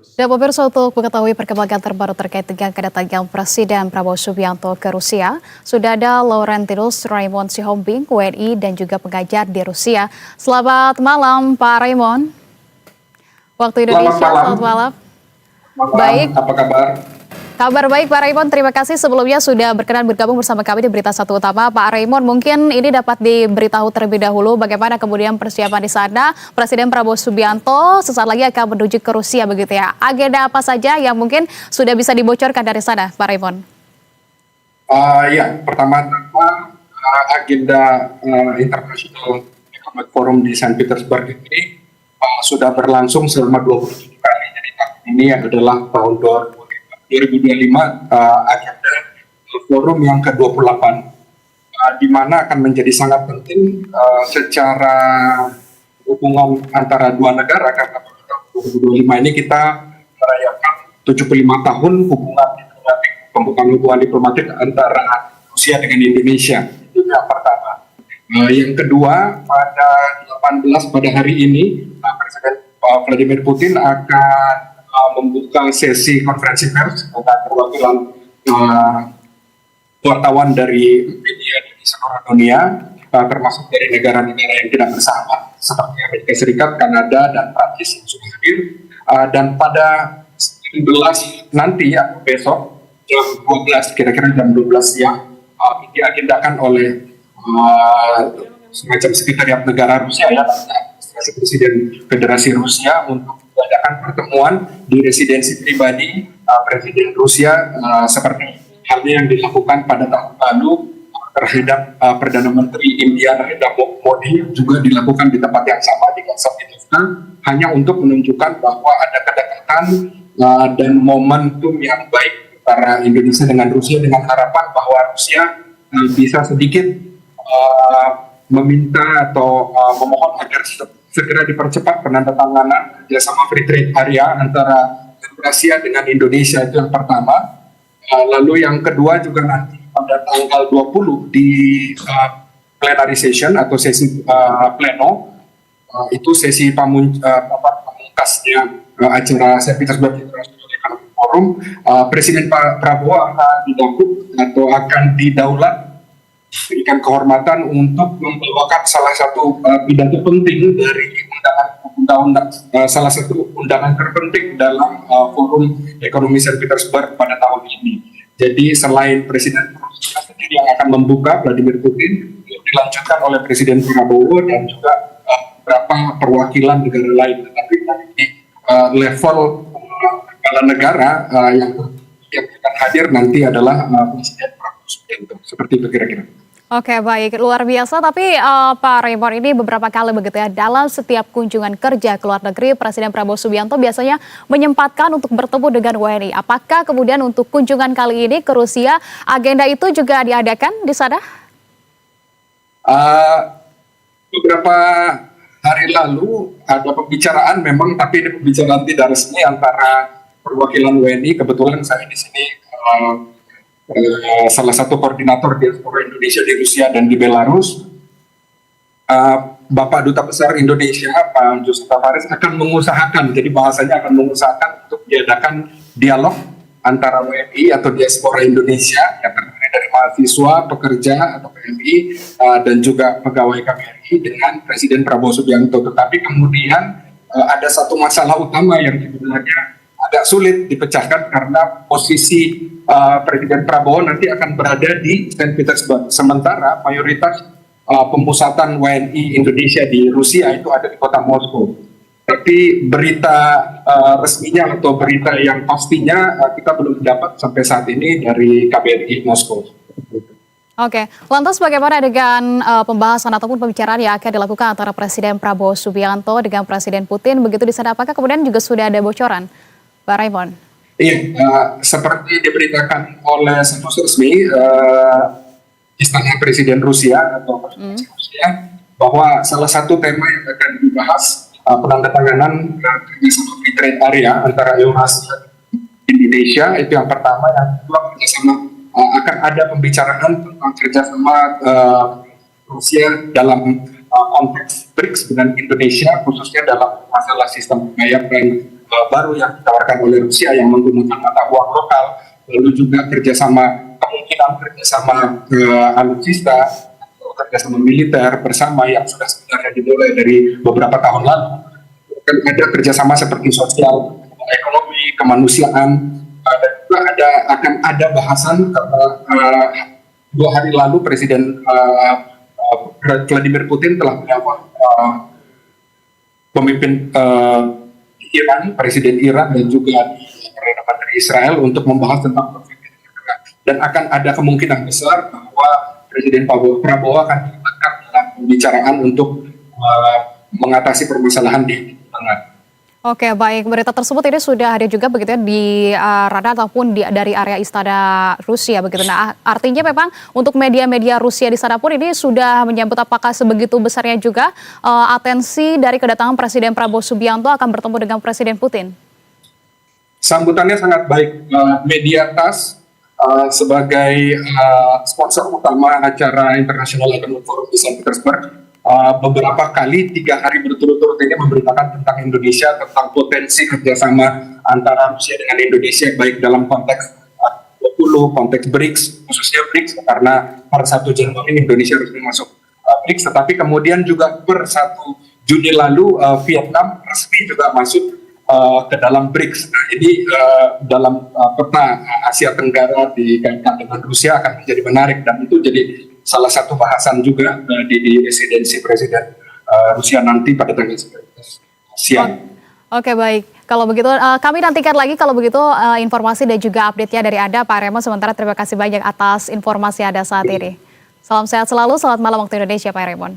Dan pemirsa, untuk mengetahui perkembangan terbaru terkait dengan kedatangan Presiden Prabowo Subianto ke Rusia, sudah ada Laurentinus Raymond Sihombing, WNI dan juga pengajar di Rusia. Selamat malam Pak Raymond. Waktu Selamat Indonesia, malam. selamat malam. Malam, Baik, apa kabar? kabar baik Pak Raymond. Terima kasih sebelumnya sudah berkenan bergabung bersama kami di Berita Satu Utama. Pak Raymond, mungkin ini dapat diberitahu terlebih dahulu bagaimana kemudian persiapan di sana. Presiden Prabowo Subianto sesaat lagi akan menuju ke Rusia begitu ya. Agenda apa saja yang mungkin sudah bisa dibocorkan dari sana, Pak Raymond? Ya, pertama-tama agenda International Economic Forum di Saint Petersburg ini sudah berlangsung selama 27 kali. Jadi tahun ini adalah tahun 2025 agenda forum yang ke-28, di mana akan menjadi sangat penting secara hubungan antara dua negara, karena pada tahun 2025 ini kita merayakan 75 tahun hubungan diplomatik, pembukaan hubungan diplomatik antara Rusia dengan Indonesia. Itu yang pertama. Yang kedua, pada 18 pada hari ini Presiden Vladimir Putin akan membuka sesi konferensi pers dengan perwakilan wartawan dari media di seluruh dunia, termasuk dari negara-negara yang tidak bersahabat seperti Amerika Serikat, Kanada, dan Prancis yang sudah hadir. Dan pada 19 nanti ya, besok jam 12, kira-kira jam 12 siang, diagendakan oleh semacam sekretariat negara Rusia ya, Presiden Federasi Rusia untuk mengadakan pertemuan di residensi pribadi Presiden Rusia, seperti halnya yang dilakukan pada tahun lalu terhadap Perdana Menteri India Narendra Modi, juga dilakukan di tempat yang sama di Saint Petersburg, hanya untuk menunjukkan bahwa ada kedekatan dan momentum yang baik antara Indonesia dengan Rusia, dengan harapan bahwa Rusia bisa sedikit meminta atau memohon agar segera dipercepat penandatanganan kerjasama free trade area antara Rusia dengan Indonesia. Itu yang pertama. Lalu yang kedua juga nanti pada tanggal 20 di plenary session atau sesi pleno, itu sesi pamungkasnya acara Saint Petersburg International Economic Forum, Presiden Prabowo akan didapuk atau akan didaulat, berikan kehormatan untuk membawakan salah satu pidato penting dari salah satu undangan terpenting dalam forum ekonomi Saint Petersburg pada tahun ini. Jadi selain Presiden Rusia sendiri yang akan membuka, Vladimir Putin, dilanjutkan oleh Presiden Prabowo dan juga beberapa perwakilan negara lain. Tetapi di level kepala negara yang akan hadir nanti adalah Presiden Prabowo Subianto. Seperti itu kira-kira. Oke, baik, luar biasa. Tapi Pak Raymond, ini beberapa kali begitu ya, dalam setiap kunjungan kerja ke luar negeri, Presiden Prabowo Subianto biasanya menyempatkan untuk bertemu dengan WNI. Apakah kemudian untuk kunjungan kali ini ke Rusia, agenda itu juga diadakan di sana? Beberapa hari lalu ada pembicaraan memang, tapi ini pembicaraan tidak resmi antara perwakilan WNI. Kebetulan saya di sini salah satu koordinator diaspora Indonesia di Rusia dan di Belarus. Bapak Duta Besar Indonesia, Pak Joseph Tavares, akan mengusahakan, jadi bahasanya akan mengusahakan untuk diadakan dialog antara WNI atau diaspora Indonesia yang terdiri dari mahasiswa, pekerja atau PMI, dan juga pegawai KBRI dengan Presiden Prabowo Subianto. Tetapi kemudian ada satu masalah utama yang sebenarnya agak sulit dipecahkan, karena posisi Presiden Prabowo nanti akan berada di Saint Petersburg, sementara mayoritas pemusatan WNI Indonesia di Rusia itu ada di kota Moskow. Tapi berita resminya atau berita yang pastinya kita belum dapat sampai saat ini dari KBRI Moskow. Oke, lantas bagaimana dengan pembahasan ataupun pembicaraan yang akan dilakukan antara Presiden Prabowo Subianto dengan Presiden Putin begitu di sana? Apakah kemudian juga sudah ada bocoran, Pak Raymond? Iya, seperti diberitakan oleh situs resmi Istana Presiden Rusia atau Presidensi Rusia, bahwa salah satu tema yang akan dibahas penandatanganan kerjasama free trade area antara Eurasia dan Indonesia, itu yang pertama. Yang kedua, kerjasama akan ada pembicaraan tentang kerjasama Rusia dalam konteks BRICS dengan Indonesia, khususnya dalam masalah sistem pembayaran baru yang ditawarkan oleh Rusia yang menggunakan mata uang lokal, lalu juga kemungkinan kerjasama alutsista, kerjasama militer bersama yang sudah sebenarnya dimulai dari beberapa tahun lalu. Akan ada kerjasama seperti sosial, ekonomi, kemanusiaan, dan juga akan ada bahasan karena 2 hari lalu Presiden Vladimir Putin telah menyapa pemimpin Iran, Presiden Iran dan juga Perdana Menteri Israel untuk membahas tentang konflik ini. Dan akan ada kemungkinan besar bahwa Presiden Prabowo akan dilibatkan dalam pembicaraan untuk mengatasi permasalahan di tengah. Oke, baik. Berita tersebut ini sudah ada juga begitu ya di radar ataupun dari area Istana Rusia begitu. Nah, artinya memang untuk media-media Rusia di sana pun ini sudah menyambut apakah sebegitu besarnya juga atensi dari kedatangan Presiden Prabowo Subianto akan bertemu dengan Presiden Putin? Sambutannya sangat baik. Media TASS sebagai sponsor utama acara International Economic Forum di Saint Petersburg beberapa kali 3 hari berturut-turut ini memberitakan tentang Indonesia, tentang potensi kerjasama antara Rusia dengan Indonesia baik dalam konteks 20, konteks BRICS, khususnya BRICS karena per 1 Januari Indonesia resmi masuk BRICS, tetapi kemudian juga per 1 Juni lalu Vietnam resmi juga masuk ke dalam BRICS. Nah, ini dalam peta Asia Tenggara dikaitkan dengan Rusia akan menjadi menarik dan itu jadi salah satu bahasan juga di residensi Presiden Rusia nanti pada tanggal 19 siang. Oke, baik. Kalau begitu kami nantikan lagi kalau begitu informasi dan juga update-nya dari Anda Pak Raymond. Sementara terima kasih banyak atas informasi Anda saat ini. Salam sehat selalu, selamat malam waktu Indonesia Pak Raymond.